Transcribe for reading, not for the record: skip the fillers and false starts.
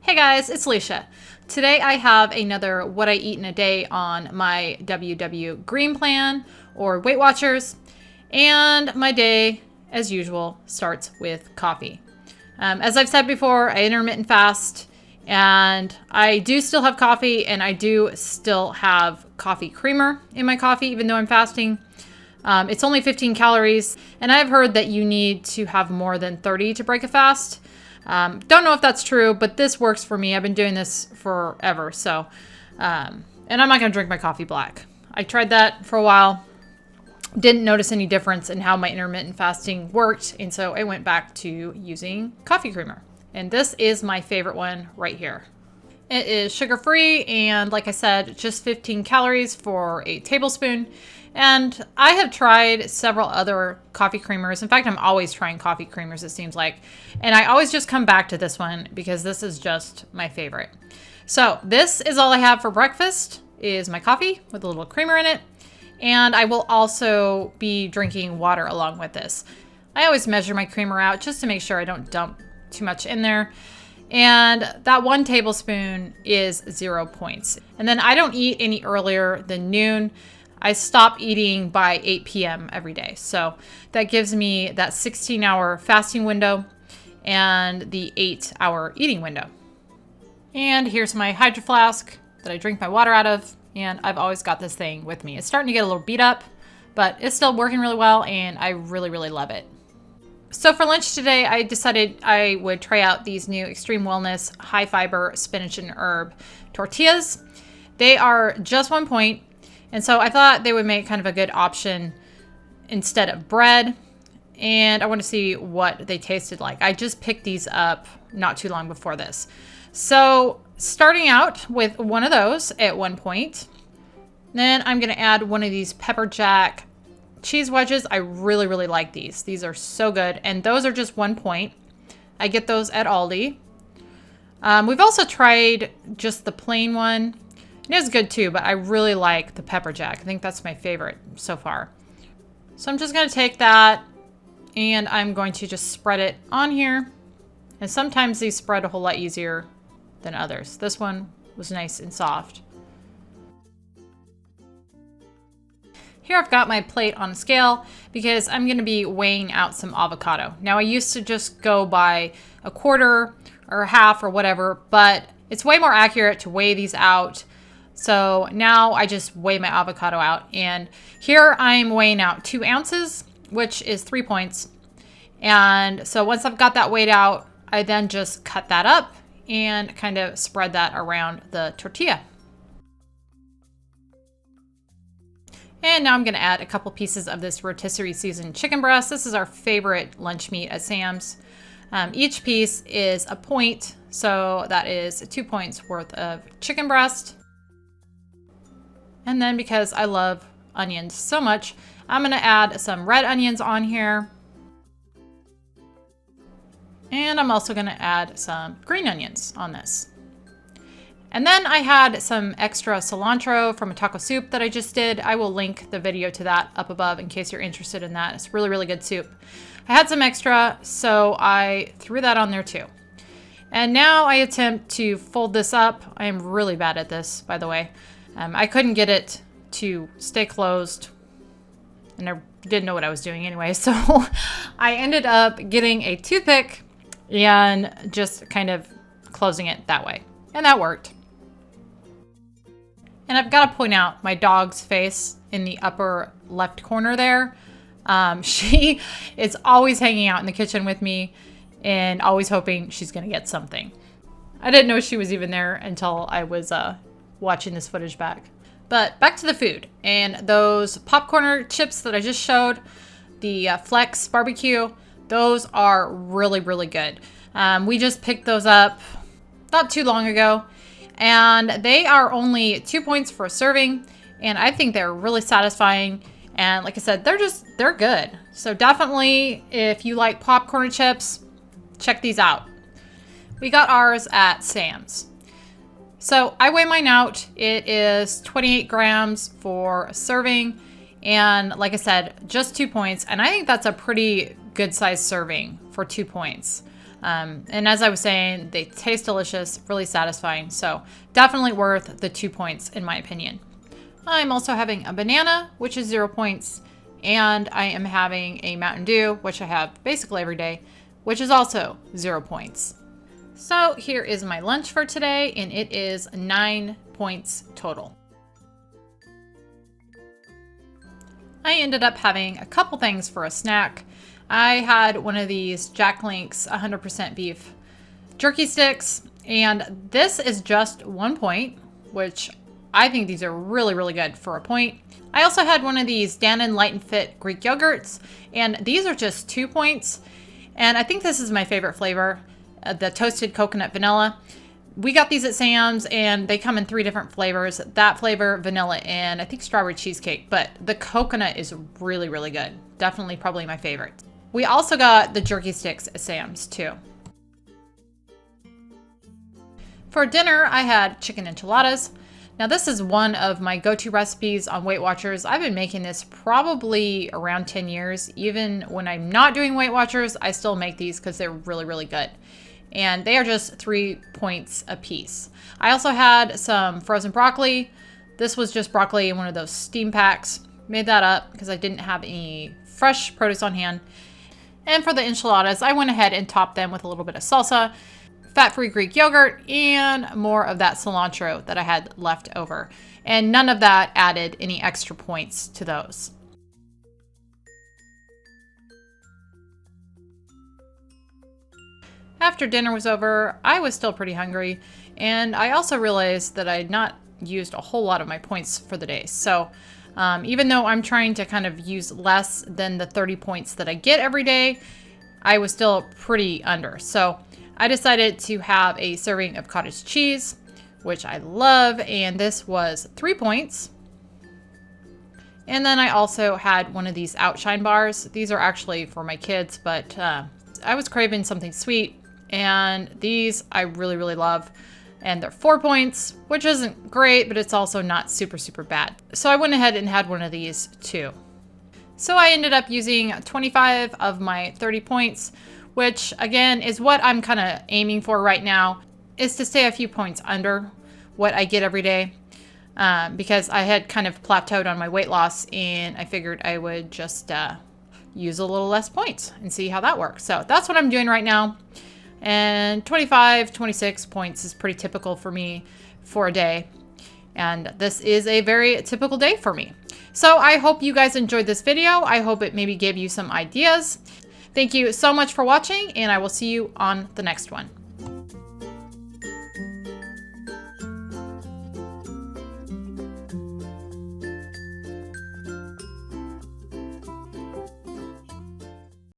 Hey guys, it's Alicia. Today I have another what I eat in a day on my WW Green Plan or Weight Watchers. And my day, as usual, starts with coffee. As I've said before, I intermittent fast and I do still have coffee and I do still have coffee creamer in my coffee, even though I'm fasting. It's only 15 calories and I've heard that you need to have more than 30 to break a fast. Don't know if that's true, but this works for me. I've been doing this forever. So, and I'm not going to drink my coffee black. I tried that for a while. Didn't notice any difference in how my intermittent fasting worked. And so I went back to using coffee creamer. And this is my favorite one right here. It is sugar-free. And like I said, just 15 calories for a tablespoon. And I have tried several other coffee creamers. In fact, I'm always trying coffee creamers, it seems like. And I always just come back to this one because this is just my favorite. So this is all I have for breakfast, is my coffee with a little creamer in it. And I will also be drinking water along with this. I always measure my creamer out just to make sure I don't dump too much in there. And that 1 tablespoon is 0 points. And then I don't eat any earlier than noon. I stop eating by 8 p.m. every day. So that gives me that 16-hour fasting window and the 8-hour eating window. And here's my Hydro Flask that I drink my water out of. And I've always got this thing with me. It's starting to get a little beat up, but it's still working really well and I really, really love it. So for lunch today, I decided I would try out these new Extreme Wellness high fiber spinach and herb tortillas. They are just 1 point. And so I thought they would make kind of a good option instead of bread. And I want to see what they tasted like. I just picked these up not too long before this. So starting out with one of those at 1 point. Then I'm going to add one of these pepper jack cheese wedges. I really, really like these. These are so good. And those are just 1 point. I get those at Aldi. We've also tried just the plain one. It is good too, but I really like the pepper jack. I think that's my favorite so far. So I'm just going to take that and I'm going to just spread it on here. And sometimes these spread a whole lot easier than others. This one was nice and soft. Here I've got my plate on a scale because I'm going to be weighing out some avocado. Now I used to just go by a quarter or a half or whatever, but it's way more accurate to weigh these out. So now I just weigh my avocado out. And here I'm weighing out 2 ounces, which is 3 points. And so once I've got that weighed out, I then just cut that up and kind of spread that around the tortilla. And now I'm going to add a couple pieces of this rotisserie seasoned chicken breast. This is our favorite lunch meat at Sam's. Each piece is a point, so that is 2 points worth of chicken breast. And then because I love onions so much, I'm going to add some red onions on here. And I'm also going to add some green onions on this. And then I had some extra cilantro from a taco soup that I just did. I will link the video to that up above in case you're interested in that. It's really, really good soup. I had some extra, so I threw that on there too. And now I attempt to fold this up. I am really bad at this, by the way. I couldn't get it to stay closed, and I didn't know what I was doing anyway. So I ended up getting a toothpick and just kind of closing it that way. And that worked. And I've got to point out my dog's face in the upper left corner there. She is always hanging out in the kitchen with me and always hoping she's going to get something. I didn't know she was even there until I was watching this footage back. But back to the food, and those popcorn chips that I just showed, the Flex barbecue, those are really, really good. We just picked those up not too long ago, and they are only 2 points for a serving, and I think they're really satisfying. And like I said, they're good. So definitely, if you like popcorn chips, check these out. We got ours at Sam's. So I weigh mine out. It is 28 grams for a serving. And like I said, just 2 points. And I think that's a pretty good sized serving for 2 points. And as I was saying, they taste delicious, really satisfying. So definitely worth the 2 points in my opinion. I'm also having a banana, which is 0 points. And I am having a Mountain Dew, which I have basically every day, which is also 0 points. So here is my lunch for today, and it is 9 points total. I ended up having a couple things for a snack. I had one of these Jack Link's 100% beef jerky sticks, and this is just 1 point, which I think these are really, really good for a point. I also had one of these Dannon Light and Fit Greek yogurts, and these are just 2 points. And I think this is my favorite flavor, the toasted coconut vanilla. We got these at Sam's, and they come in 3 different flavors. That flavor, vanilla, and I think strawberry cheesecake. But the coconut is really, really good. Definitely probably my favorite. We also got the jerky sticks at Sam's too. For dinner, I had chicken enchiladas. Now this is one of my go-to recipes on Weight Watchers. I've been making this probably around 10 years. Even when I'm not doing Weight Watchers, I still make these because they're really, really good. And they are just 3 points a piece. I also had some frozen broccoli. This was just broccoli in one of those steam packs. Made that up because I didn't have any fresh produce on hand. And for the enchiladas, I went ahead and topped them with a little bit of salsa, fat-free Greek yogurt, and more of that cilantro that I had left over. And none of that added any extra points to those. After dinner was over, I was still pretty hungry, and I also realized that I had not used a whole lot of my points for the day. So even though I'm trying to kind of use less than the 30 points that I get every day, I was still pretty under. So I decided to have a serving of cottage cheese, which I love, and this was 3 points. And then I also had one of these Outshine bars. These are actually for my kids, but I was craving something sweet, and these I really, really love. And they're 4 points, which isn't great, but it's also not super, super bad. So I went ahead and had one of these too. So I ended up using 25 of my 30 points, which again is what I'm kind of aiming for right now, is to stay a few points under what I get every day. Because I had kind of plateaued on my weight loss, and I figured I would just use a little less points and see how that works. So that's what I'm doing right now. And 25, 26 points is pretty typical for me for a day. And this is a very typical day for me. So I hope you guys enjoyed this video. I hope it maybe gave you some ideas. Thank you so much for watching, and I will see you on the next one.